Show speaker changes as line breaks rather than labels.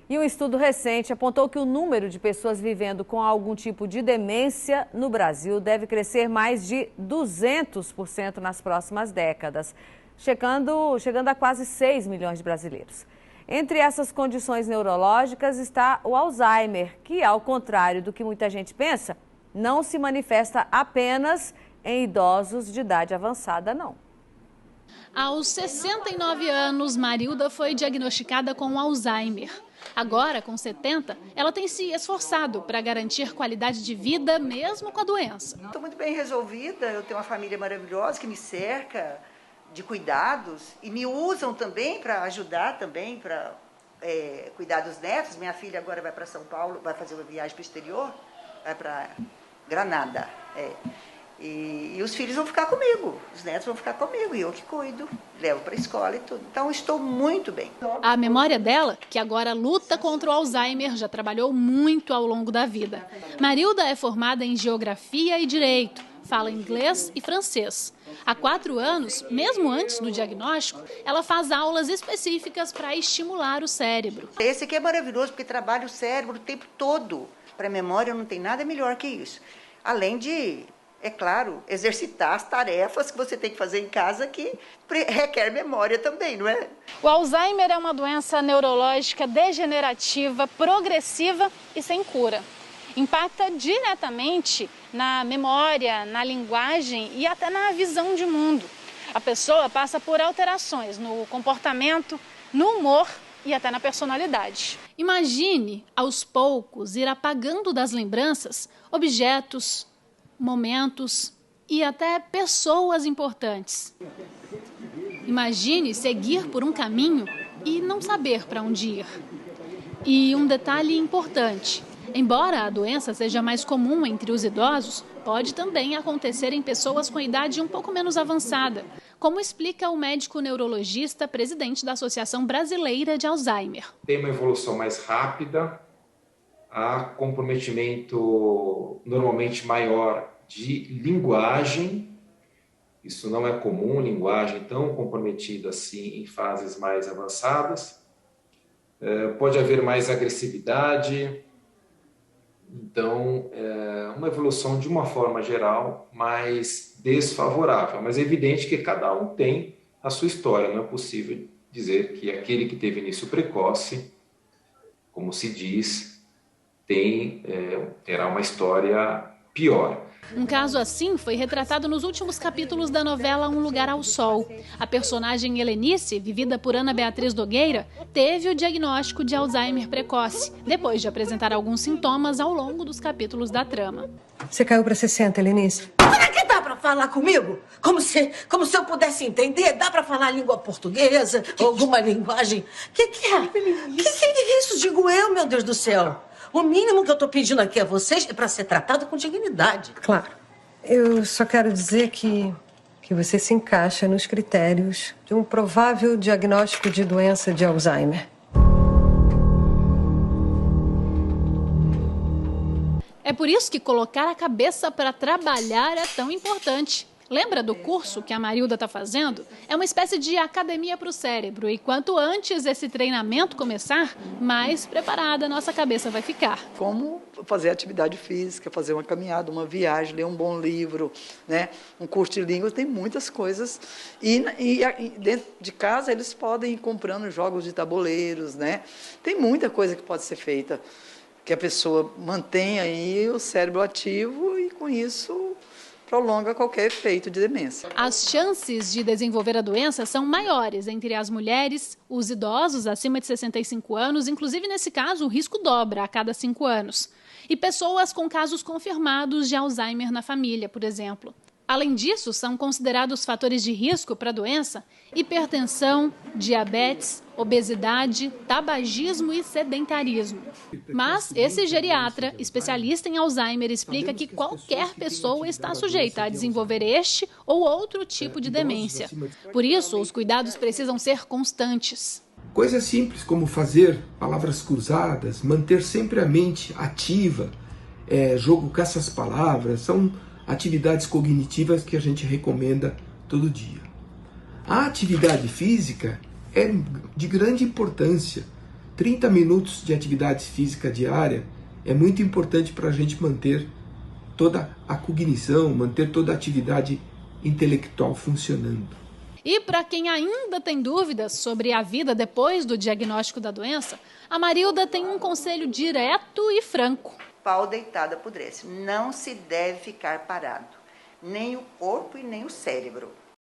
E um estudo recente apontou que o número de pessoas vivendo com algum tipo de demência no Brasil deve crescer mais de 200% nas próximas décadas, chegando a quase 6 milhões de brasileiros. Entre essas condições neurológicas está o Alzheimer, que, ao contrário do que muita gente pensa, não se manifesta apenas em idosos de idade avançada, não.
Aos 69 anos, Marilda foi diagnosticada com Alzheimer. Agora, com 70, ela tem se esforçado para garantir qualidade de vida mesmo com a doença.
Estou muito bem resolvida, eu tenho uma família maravilhosa que me cerca de cuidados e me usam também para ajudar também, para cuidar dos netos. Minha filha agora vai para São Paulo, vai fazer uma viagem para o exterior, vai para Granada. E os filhos vão ficar comigo, os netos vão ficar comigo, e eu que cuido, levo para a escola e tudo. Então, estou muito bem.
A memória dela, que agora luta contra o Alzheimer, já trabalhou muito ao longo da vida. Marilda é formada em Geografia e Direito, fala inglês e francês. Há 4 anos, mesmo antes do diagnóstico, ela faz aulas específicas para estimular o cérebro.
Esse aqui é maravilhoso, porque trabalha o cérebro o tempo todo. Para a memória não tem nada melhor que isso. Além de, é claro, exercitar as tarefas que você tem que fazer em casa, que requer memória também, não é?
O Alzheimer é uma doença neurológica degenerativa, progressiva e sem cura. Impacta diretamente na memória, na linguagem e até na visão de mundo. A pessoa passa por alterações no comportamento, no humor e até na personalidade. Imagine, aos poucos, ir apagando das lembranças objetos, momentos e até pessoas importantes. Imagine seguir por um caminho e não saber para onde ir. E um detalhe importante: embora a doença seja mais comum entre os idosos, pode também acontecer em pessoas com idade um pouco menos avançada, como explica o médico neurologista, presidente da Associação Brasileira de Alzheimer.
Tem uma evolução mais rápida, há comprometimento normalmente maior de linguagem. Isso não é comum, linguagem tão comprometida assim em fases mais avançadas. Pode haver mais agressividade. Então, uma evolução de uma forma geral mais desfavorável. Mas é evidente que cada um tem a sua história. Não é possível dizer que aquele que teve início precoce, como se diz, terá uma história pior.
Um caso assim foi retratado nos últimos capítulos da novela Um Lugar ao Sol. A personagem Helenice, vivida por Ana Beatriz Nogueira, teve o diagnóstico de Alzheimer precoce, depois de apresentar alguns sintomas ao longo dos capítulos da trama.
Você caiu para 60, Helenice?
Será que dá para falar comigo? Como se eu pudesse entender? Dá para falar língua portuguesa ou alguma linguagem? Que é? Que é isso? Digo eu, meu Deus do céu. O mínimo que eu estou pedindo aqui a vocês é para ser tratado com dignidade.
Claro. Eu só quero dizer que você se encaixa nos critérios de um provável diagnóstico de doença de Alzheimer.
É por isso que colocar a cabeça para trabalhar é tão importante. Lembra do curso que a Marilda está fazendo? É uma espécie de academia para o cérebro. E quanto antes esse treinamento começar, mais preparada a nossa cabeça vai ficar.
Como fazer atividade física, fazer uma caminhada, uma viagem, ler um bom livro, né? Um curso de línguas, tem muitas coisas. E dentro de casa eles podem ir comprando jogos de tabuleiros, né? Tem muita coisa que pode ser feita, que a pessoa mantenha aí o cérebro ativo e com isso prolonga qualquer efeito de demência.
As chances de desenvolver a doença são maiores entre as mulheres, os idosos acima de 65 anos, inclusive nesse caso o risco dobra a cada 5 anos. E pessoas com casos confirmados de Alzheimer na família, por exemplo. Além disso, são considerados fatores de risco para a doença hipertensão, diabetes, obesidade, tabagismo e sedentarismo. Mas esse geriatra, especialista em Alzheimer, explica que qualquer pessoa está sujeita a desenvolver este ou outro tipo de demência. Por isso, os cuidados precisam ser constantes.
Coisas simples como fazer palavras cruzadas, manter sempre a mente ativa, jogo com essas palavras, são atividades cognitivas que a gente recomenda todo dia. A atividade física é de grande importância. 30 minutos de atividade física diária é muito importante para a gente manter toda a cognição, manter toda a atividade intelectual funcionando.
E para quem ainda tem dúvidas sobre a vida depois do diagnóstico da doença, a Marilda tem um conselho direto e franco.
Pau deitado apodrece. Não se deve ficar parado. Nem o corpo e nem o cérebro.